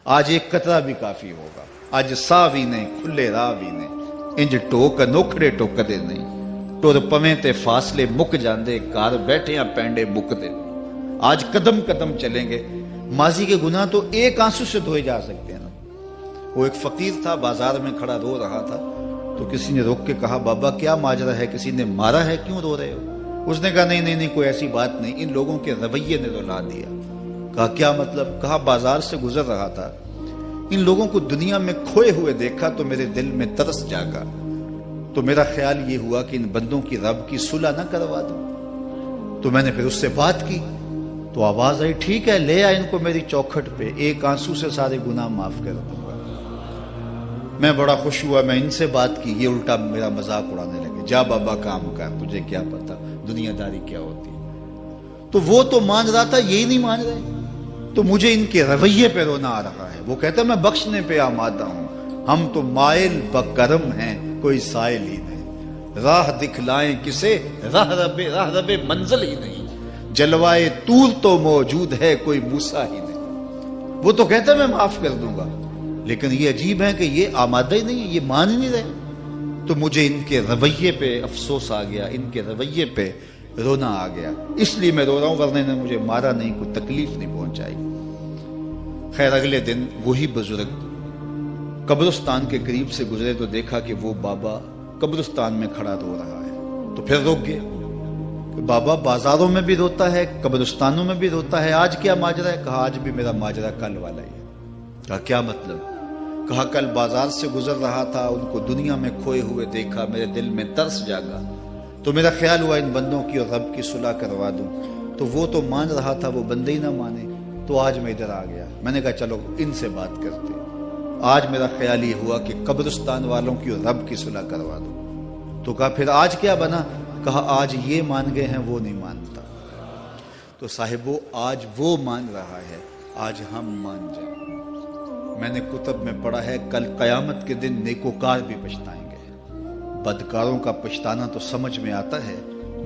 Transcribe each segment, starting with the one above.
آج ایک قطرہ بھی کافی ہوگا، اج سا بھی نہیں کھلے راہ بھی نہیں، انج ٹوک انوکھڑے ٹوکدے نہیں، ٹر پویں تے فاصلے مک جاندے، گھر بیٹھیاں پینڈے مکدے نہیں۔ آج قدم قدم چلیں گے۔ ماضی کے گناہ تو ایک آنسو سے دھوئے جا سکتے ہیں نا۔ وہ ایک فقیر تھا، بازار میں کھڑا رو رہا تھا، تو کسی نے روک کے کہا بابا کیا ماجرا ہے، کسی نے مارا ہے، کیوں رو رہے ہو؟ اس نے کہا نہیں کوئی ایسی بات نہیں، ان لوگوں کے رویے نے رلا دیا۔ کہا کیا مطلب؟ کہا بازار سے گزر رہا تھا، ان لوگوں کو دنیا میں کھوئے ہوئے دیکھا تو میرے دل میں ترس جاگا، تو میرا خیال یہ ہوا کہ ان بندوں کی رب کی صلح نہ کروا دوں۔ تو میں نے پھر اس سے بات کی، تو آواز آئی ٹھیک ہے لے آ ان کو میری چوکھٹ پہ، ایک آنسو سے سارے گناہ معاف کر دوں گا۔ میں بڑا خوش ہوا، میں ان سے بات کی، یہ الٹا میرا مذاق اڑانے لگے، جا بابا کام کر، تجھے کیا پتا دنیا داری کیا ہوتی ہے۔ تو وہ تو مان رہا تھا، یہی نہیں مان رہے، تو مجھے ان کے رویے پہ رونا آ رہا ہے۔ وہ کہتا ہے میں بخشنے پہ آمادہ ہوں، ہم تو مائل بکرم ہیں، کوئی سائل ہی نہیں، راہ دکھلائیں کسے، راہ رب منزل ہی نہیں، جلوائے طور تو موجود ہے، کوئی موسیٰ ہی نہیں۔ وہ تو کہتا ہے میں معاف کر دوں گا، لیکن یہ عجیب ہے کہ یہ آمادہ ہی نہیں ہے، یہ مان ہی نہیں رہے۔ تو مجھے ان کے رویے پہ افسوس آ گیا، ان کے رویے پہ رونا آ گیا، اس لیے میں رو رہا ہوں، ورنہ نے مجھے مارا نہیں، کوئی تکلیف نہیں پہنچائی۔ خیر اگلے دن وہی بزرگ قبرستان کے قریب سے گزرے تو دیکھا کہ وہ بابا قبرستان میں کھڑا رو رہا ہے، تو پھر روک گیا کہ بابا بازاروں میں بھی روتا ہے، قبرستانوں میں بھی روتا ہے، آج کیا ماجرا ہے؟ کہا آج بھی میرا ماجرا کل والا ہی ہے۔ کہا کیا مطلب؟ کہا کل بازار سے گزر رہا تھا، ان کو دنیا میں کھوئے ہوئے دیکھا، میرے دل میں ترس جاگا، تو میرا خیال ہوا ان بندوں کی اور رب کی صلح کروا دوں، تو وہ تو مان رہا تھا، وہ بندے ہی نہ مانے، تو آج میں ادھر آ گیا۔ میں نے کہا چلو ان سے بات کرتے۔ آج میرا خیال یہ ہوا کہ قبرستان والوں کی اور رب کی صلح کروا دوں۔ تو کہا پھر آج کیا بنا؟ کہا آج یہ مان گئے ہیں، وہ نہیں مانتا۔ تو صاحبو آج وہ مان رہا ہے، آج ہم مان جائیں۔ میں نے کتب میں پڑھا ہے کل قیامت کے دن نیکوکار بھی پچھتائیں گے۔ بدکاروں کا پچھتانا تو سمجھ میں آتا ہے،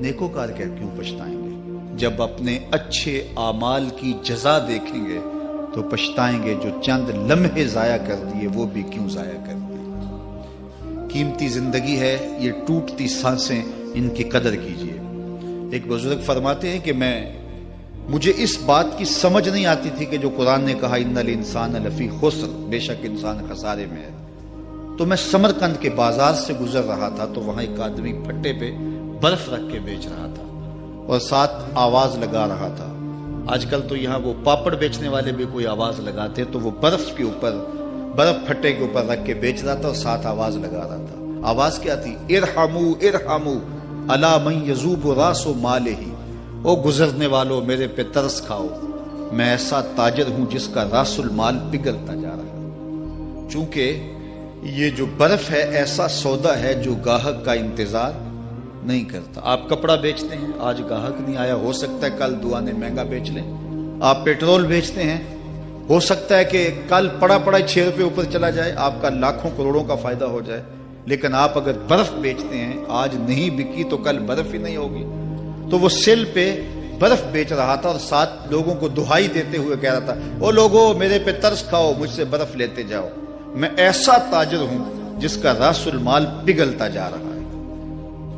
نیکوکار کیوں پچھتائیں گے؟ جب اپنے اچھے اعمال کی جزا دیکھیں گے تو پچھتائیں گے، جو چند لمحے ضائع کر دیے وہ بھی کیوں ضائع کر دیے۔ قیمتی زندگی ہے یہ، ٹوٹتی سانسیں، ان کی قدر کیجیے۔ ایک بزرگ فرماتے ہیں کہ مجھے اس بات کی سمجھ نہیں آتی تھی کہ جو قرآن نے کہا ان الانسان لفی خسر، بے شک انسان خسارے میں ہے، تو میں سمرقند کے بازار سے گزر رہا تھا، تو وہاں ایک آدمی پھٹے پہ برف رکھ کے بیچ رہا تھا اور ساتھ آواز لگا رہا تھا۔ آج کل تو یہاں وہ پاپڑ بیچنے والے بھی کوئی آواز لگاتے، تو وہ برف پھٹے کے اوپر رکھ کے بیچ رہا تھا اور ساتھ آواز لگا رہا تھا۔ آواز کیا تھی؟ ارحمو ارحمو الا من یذوب راس مالہ، او گزرنے والوں میرے پہ ترس کھاؤ، میں ایسا تاجر ہوں جس کا راس المال پگھلتا جا رہا ہے۔ چونکہ یہ جو برف ہے ایسا سودا ہے جو گاہک کا انتظار نہیں کرتا۔ آپ کپڑا بیچتے ہیں، آج گاہک نہیں آیا، ہو سکتا ہے کل دعانے مہنگا بیچ لیں۔ آپ پیٹرول بیچتے ہیں، ہو سکتا ہے کہ کل پڑا 6 روپے اوپر چلا جائے، آپ کا لاکھوں کروڑوں کا فائدہ ہو جائے۔ لیکن آپ اگر برف بیچتے ہیں، آج نہیں بکی تو کل برف ہی نہیں ہوگی۔ تو وہ سل پہ برف بیچ رہا تھا اور ساتھ لوگوں کو دہائی دیتے ہوئے کہہ رہا تھا، او لوگو میرے پہ ترس کھاؤ، مجھ سے برف لیتے جاؤ، میں ایسا تاجر ہوں جس کا راس المال پگھلتا جا رہا ہے۔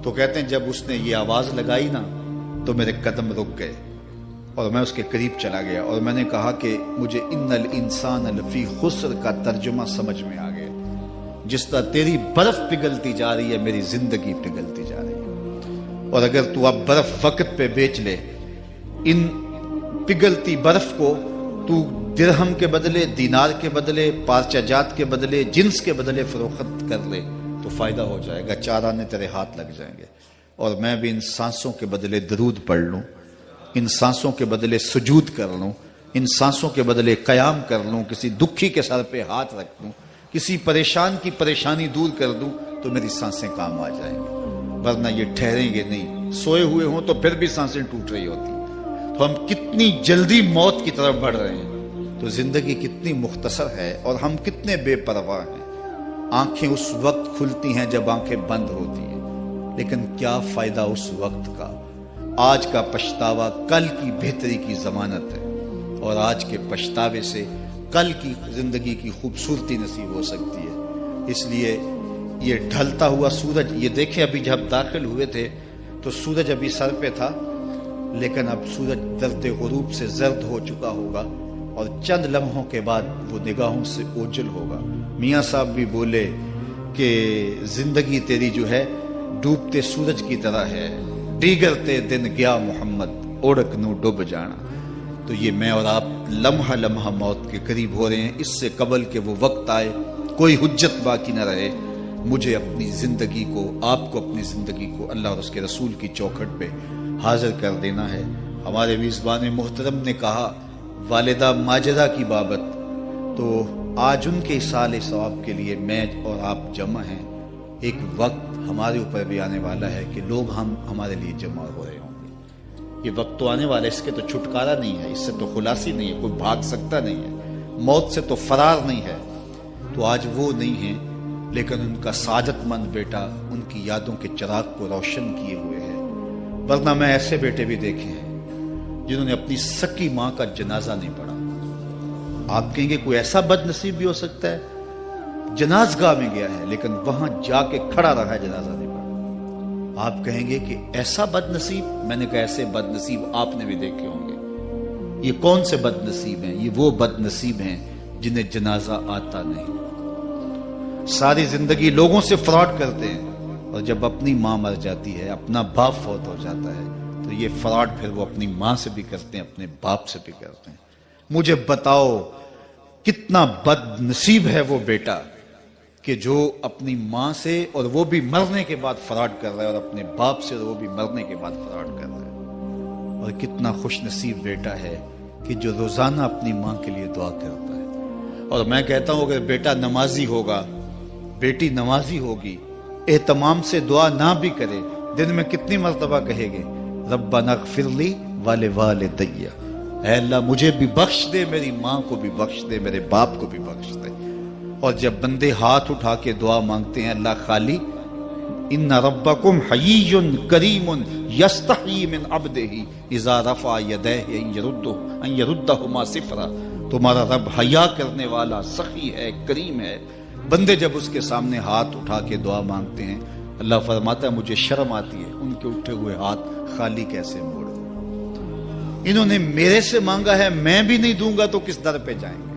تو کہتے ہیں جب اس نے یہ آواز لگائی نا تو میرے قدم رک گئے اور میں اس کے قریب چلا گیا، اور میں نے کہا کہ مجھے ان الانسان لفی خسر کا ترجمہ سمجھ میں آ گیا۔ جس طرح تیری برف پگھلتی جا رہی ہے، میری زندگی پگھلتی جا رہی ہے، اور اگر تو اب برف وقت پہ بیچ لے، ان پگھلتی برف کو تو درہم کے بدلے، دینار کے بدلے، پارچہ جات کے بدلے، جنس کے بدلے فروخت کر لے تو فائدہ ہو جائے گا، 4 آنے تیرے ہاتھ لگ جائیں گے۔ اور میں بھی ان سانسوں کے بدلے درود پڑھ لوں، ان سانسوں کے بدلے سجود کر لوں، ان سانسوں کے بدلے قیام کر لوں، کسی دکھی کے سر پہ ہاتھ رکھ دوں، کسی پریشان کی پریشانی دور کر دوں تو میری سانسیں کام آ جائیں گی، ورنہ یہ ٹھہریں گے نہیں۔ سوئے ہوئے ہوں تو پھر بھی سانسیں ٹوٹ رہی ہوتی ہیں۔ تو ہم کتنی جلدی موت کی طرف بڑھ رہے ہیں، تو زندگی کتنی مختصر ہے اور ہم کتنے بے پرواہ ہیں۔ آنکھیں اس وقت کھلتی ہیں جب آنکھیں بند ہوتی ہیں، لیکن کیا فائدہ اس وقت کا؟ آج کا پچھتاوا کل کی بہتری کی ضمانت ہے، اور آج کے پچھتاوے سے کل کی زندگی کی خوبصورتی نصیب ہو سکتی ہے۔ اس لیے یہ ڈھلتا ہوا سورج، یہ دیکھیں ابھی جب داخل ہوئے تھے تو سورج ابھی سر پہ تھا، لیکن اب سورج درد غروب سے زرد ہو چکا ہوگا اور چند لمحوں کے بعد وہ نگاہوں سے اوجھل ہوگا۔ میاں صاحب بھی بولے کہ زندگی تیری جو ہے ڈوبتے سورج کی طرح ہے، دیگرتے دن گیا محمد اوڑک نو ڈوب جانا۔ تو یہ میں اور آپ لمحہ لمحہ موت کے قریب ہو رہے ہیں۔ اس سے قبل کہ وہ وقت آئے کوئی حجت باقی نہ رہے، مجھے اپنی زندگی کو، آپ کو اپنی زندگی کو اللہ اور اس کے رسول کی چوکھٹ پہ حاضر کر دینا ہے۔ ہمارے میزبان محترم نے کہا والدہ ماجدہ کی بابت، تو آج ان کے اصال ثواب کے لیے میں اور آپ جمع ہیں۔ ایک وقت ہمارے اوپر بھی آنے والا ہے کہ لوگ ہمارے لیے جمع ہو رہے ہوں گے۔ یہ وقت تو آنے والا ہے، اس کے تو چھٹکارا نہیں ہے، اس سے تو خلاصی نہیں ہے، کوئی بھاگ سکتا نہیں ہے، موت سے تو فرار نہیں ہے۔ تو آج وہ نہیں ہیں، لیکن ان کا سعادت مند بیٹا ان کی یادوں کے چراغ کو روشن کیے ہوئے ہے۔ ورنہ میں ایسے بیٹے بھی دیکھے ہیں جنہوں نے اپنی سکی ماں کا جنازہ نہیں پڑھا۔ آپ کہیں گے کوئی ایسا بد نصیب بھی ہو سکتا ہے، جنازگاہ میں گیا ہے لیکن وہاں جا کے کھڑا رہا ہے، جنازہ نہیں پڑھا۔ آپ کہیں گے کہ ایسا بد نصیب، میں نے کہا ایسے بد نصیب آپ نے بھی دیکھے ہوں گے۔ یہ کون سے بد نصیب ہیں؟ یہ وہ بد نصیب ہیں جنہیں جنازہ آتا نہیں، ساری زندگی لوگوں سے فراڈ کرتے ہیں، اور جب اپنی ماں مر جاتی ہے، اپنا باپ فوت ہو جاتا ہے، تو یہ فراڈ پھر وہ اپنی ماں سے بھی کرتے ہیں، اپنے باپ سے بھی کرتے ہیں۔ مجھے بتاؤ کتنا بد نصیب ہے وہ بیٹا کہ جو اپنی ماں سے، اور وہ بھی مرنے کے بعد فراڈ کر رہا ہے، اور اپنے باپ سے، اور وہ بھی مرنے کے بعد فراڈ کر رہا ہے۔ اور کتنا خوش نصیب بیٹا ہے کہ جو روزانہ اپنی ماں کے لیے دعا کرتا ہے۔ اور میں کہتا ہوں اگر بیٹا نمازی ہوگا، بیٹی نمازی ہوگی، اہتمام سے دعا نہ بھی کرے، دن میں کتنی مرتبہ کہے گے ربنا اغفر لی ولوالدی، اے اللہ مجھے بھی بخش دے، میری ماں کو بھی بخش دے، میرے باپ کو بھی بخش دے۔ اور جب بندے ہاتھ اٹھا کے دعا مانگتے ہیں اللہ خالی ان ربکم حیی کریم یستحیی من عبدہ اذا رفع یدیہ ان یردہما صفرا، تمہارا رب حیا کرنے والا، سخی ہے، کریم ہے۔ بندے جب اس کے سامنے ہاتھ اٹھا کے دعا مانگتے ہیں، اللہ فرماتا ہے مجھے شرم آتی ہے ان کے اٹھے ہوئے ہاتھ خالی کیسے موڑ دوں۔ انہوں نے میرے سے مانگا ہے، میں بھی نہیں دوں گا تو کس در پہ جائیں گے۔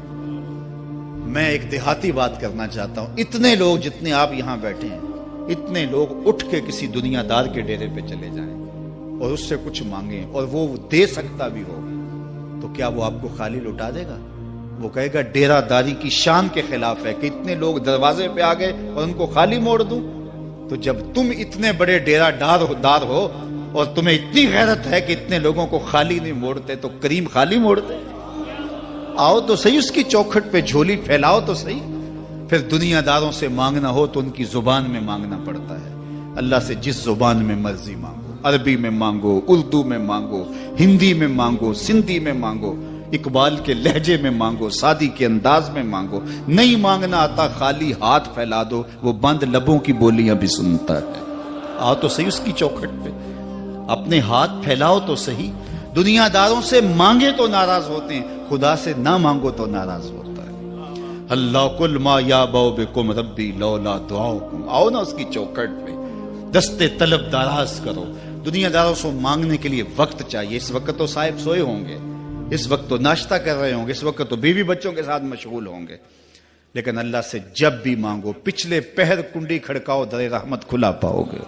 میں ایک دیہاتی بات کرنا چاہتا ہوں، اتنے لوگ جتنے آپ یہاں بیٹھے ہیں، اتنے لوگ اٹھ کے کسی دنیا دار کے ڈیرے پہ چلے جائیں اور اس سے کچھ مانگیں اور وہ دے سکتا بھی ہو، تو کیا وہ آپ کو خالی لوٹا دے گا؟ وہ کہے گا ڈیرہ داری کی شان کے خلاف ہے کہ اتنے لوگ دروازے پہ آ گئے اور ان کو خالی موڑ دوں۔ تو جب تم اتنے بڑے ڈیرہ دار ہو اور تمہیں اتنی غیرت ہے کہ اتنے لوگوں کو خالی نہیں موڑتے، تو کریم خالی موڑتے؟ آؤ تو صحیح اس کی چوکھٹ پہ جھولی پھیلاؤ تو صحیح۔ پھر دنیا داروں سے مانگنا ہو تو ان کی زبان میں مانگنا پڑتا ہے۔ اللہ سے جس زبان میں مرضی مانگو، عربی میں مانگو، اردو میں مانگو، ہندی میں مانگو، سندھی میں مانگو، اقبال کے لہجے میں مانگو، سادی کے انداز میں مانگو۔ نہیں مانگنا آتا خالی ہاتھ پھیلا دو، وہ بند لبوں کی بولیاں بھی سنتا ہے۔ آؤ تو صحیح اس کی چوکھٹ پہ، اپنے ہاتھ پھیلاؤ تو صحیح۔ دنیا داروں سے مانگے تو ناراض ہوتے ہیں، خدا سے نہ مانگو تو ناراض ہوتا ہے۔ اللہ کل ما یابو بکم ربی لولا دعاؤکم، آؤ نا اس کی چوکھٹ پہ، دستے طلب دراز کرو۔ دنیا داروں سے مانگنے کے لیے وقت چاہیے۔ اس وقت تو صاحب سوئے ہوں گے، اس وقت تو ناشتہ کر رہے ہوں گے، اس وقت تو بیوی بچوں کے ساتھ مشغول ہوں گے، لیکن اللہ سے جب بھی مانگو، پچھلے پہر کنڈی کھڑکاؤ، در رحمت کھلا پاؤ گے۔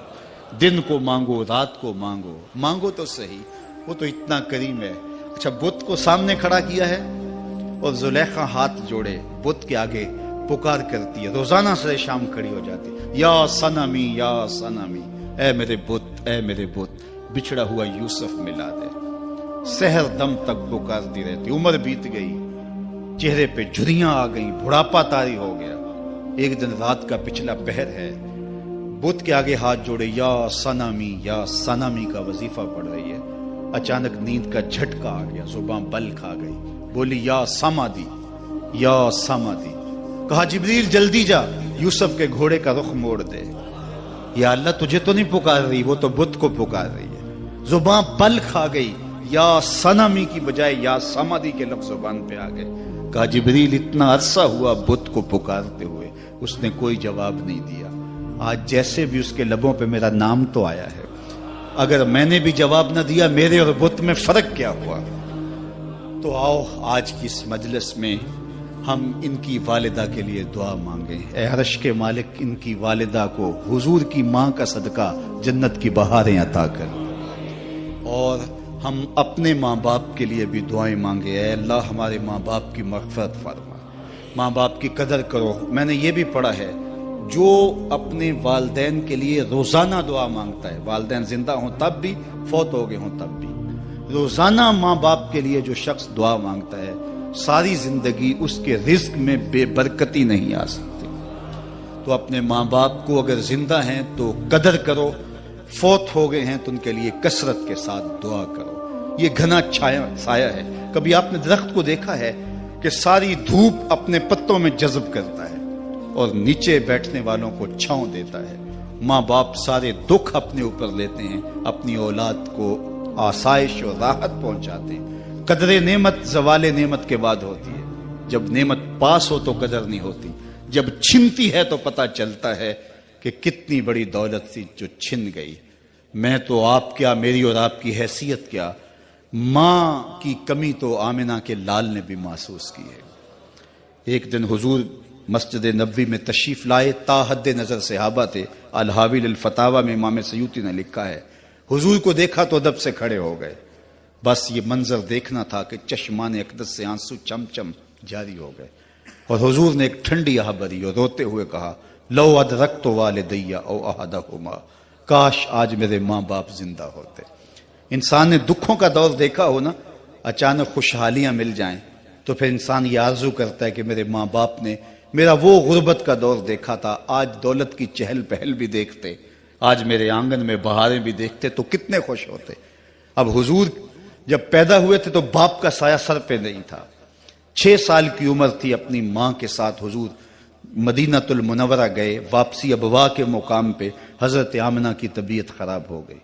دن کو مانگو، رات کو مانگو، مانگو تو صحیح، وہ تو اتنا کریم ہے۔ اچھا بت کو سامنے کھڑا کیا ہے اور زلیخا ہاتھ جوڑے بت کے آگے پکار کرتی ہے، روزانہ سے شام کھڑی ہو جاتی ہے، یا صنمی یا صنمی، اے میرے بت، اے میرے بت، بچھڑا ہوا یوسف ملا دے۔ سحر دم تک پکارتی رہتی، عمر بیت گئی، چہرے پہ جھریاں آ گئیں، بڑھاپا طاری ہو گیا۔ ایک دن رات کا پچھلا پہر ہے، بت کے آگے ہاتھ جوڑے یا صنمی کا وظیفہ پڑھ رہی ہے۔ اچانک نیند کا جھٹکا آ گیا، زباں بل کھا گئی، بولی یا سمادی، یا سمادی۔ کہا جبریل جلدی جا، یوسف کے گھوڑے کا رخ موڑ دے۔ یا اللہ تجھے تو نہیں پکار رہی، وہ تو بت کو پکار رہی ہے۔ زباں بل کھا گئی، یا صنمی کی بجائے یا سمادی کے لفظ زبان پہ آ گئے۔ کہا جبریل اتنا عرصہ ہوا بت کو پکارتے ہوئے، اس نے کوئی جواب نہیں دیا، آج جیسے بھی اس کے لبوں پہ میرا نام تو آیا ہے، اگر میں نے بھی جواب نہ دیا میرے اور بت میں فرق کیا ہوا؟ تو آؤ آج کی اس مجلس میں ہم ان کی والدہ کے لیے دعا مانگیں۔ اے عرش کے مالک، ان کی والدہ کو حضور کی ماں کا صدقہ جنت کی بہاریں عطا کر، اور ہم اپنے ماں باپ کے لیے بھی دعائیں مانگے۔ اے اللہ ہمارے ماں باپ کی مغفرت فرما، ماں باپ کی قدر کرو۔ میں نے یہ بھی پڑھا ہے، جو اپنے والدین کے لیے روزانہ دعا مانگتا ہے، والدین زندہ ہوں تب بھی، فوت ہو گئے ہوں تب بھی، روزانہ ماں باپ کے لیے جو شخص دعا مانگتا ہے، ساری زندگی اس کے رزق میں بے برکتی نہیں آ سکتی۔ تو اپنے ماں باپ کو اگر زندہ ہیں تو قدر کرو، فوت ہو گئے ہیں تو ان کے لیے کثرت کے ساتھ دعا کرو۔ یہ گھنا سایہ ہے۔ کبھی آپ نے درخت کو دیکھا ہے کہ ساری دھوپ اپنے پتوں میں جذب کرتا ہے اور نیچے بیٹھنے والوں کو چھاؤں دیتا ہے؟ ماں باپ سارے دکھ اپنے اوپر لیتے ہیں، اپنی اولاد کو آسائش اور راحت پہنچاتے ہیں۔ قدر نعمت زوال نعمت کے بعد ہوتی ہے، جب نعمت پاس ہو تو قدر نہیں ہوتی، جب چھنتی ہے تو پتہ چلتا ہے کہ کتنی بڑی دولت تھی جو چھن گئی۔ میں تو آپ کیا، میری اور آپ کی حیثیت کیا، ماں کی کمی تو آمنہ کے لال نے بھی محسوس کی ہے۔ ایک دن حضور مسجد نبوی میں تشریف لائے، تا حد نظر صحابہ تھے۔ الحاوی للفتاوی میں امام سیوطی نے لکھا ہے، حضور کو دیکھا تو ادب سے کھڑے ہو گئے، بس یہ منظر دیکھنا تھا کہ چشمان اقدس سے آنسو چم چم جاری ہو گئے، اور حضور نے ایک ٹھنڈی آہ بھری اور روتے ہوئے کہا، لو ادرکت والدی او احدہما، کاش آج میرے ماں باپ زندہ ہوتے۔ انسان نے دکھوں کا دور دیکھا ہو نا، اچانک خوشحالیاں مل جائیں تو پھر انسان یہ آرزو کرتا ہے کہ میرے ماں باپ نے میرا وہ غربت کا دور دیکھا تھا، آج دولت کی چہل پہل بھی دیکھتے، آج میرے آنگن میں بہاریں بھی دیکھتے تو کتنے خوش ہوتے۔ اب حضور جب پیدا ہوئے تھے تو باپ کا سایہ سر پہ نہیں تھا، 6 سال کی عمر تھی، اپنی ماں کے ساتھ حضور مدینہ المنورہ گئے، واپسی ابوا کے مقام پہ حضرت آمنہ کی طبیعت خراب ہو گئی،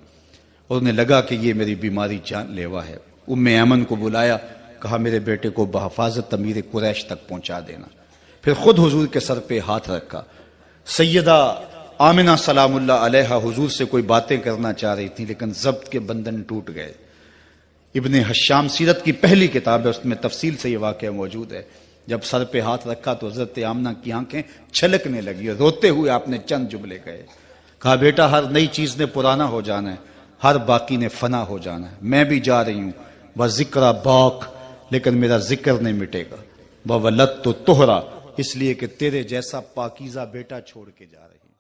اور انہیں لگا کہ یہ میری بیماری جان لیوا ہے۔ ام ایمن کو بلایا، کہا میرے بیٹے کو بحفاظت امیر قریش تک پہنچا دینا۔ پھر خود حضور کے سر پہ ہاتھ رکھا۔ سیدہ آمنہ سلام اللہ علیہا حضور سے کوئی باتیں کرنا چاہ رہی تھی، لیکن ضبط کے بندھن ٹوٹ گئے۔ ابن حشام سیرت کی پہلی کتاب ہے، اس میں تفصیل سے یہ واقعہ موجود ہے۔ جب سر پہ ہاتھ رکھا تو حضرت آمنہ کی آنکھیں چھلکنے لگی اور روتے ہوئے آپ نے چند جملے کہے، کہا بیٹا ہر نئی چیز نے پرانا ہو جانا ہے، ہر باقی نے فنا ہو جانا ہے، میں بھی جا رہی ہوں، وذکر باق، لیکن میرا ذکر نہیں مٹے گا، وولدت طہرا، اس لیے کہ تیرے جیسا پاکیزہ بیٹا چھوڑ کے جا رہی ہوں۔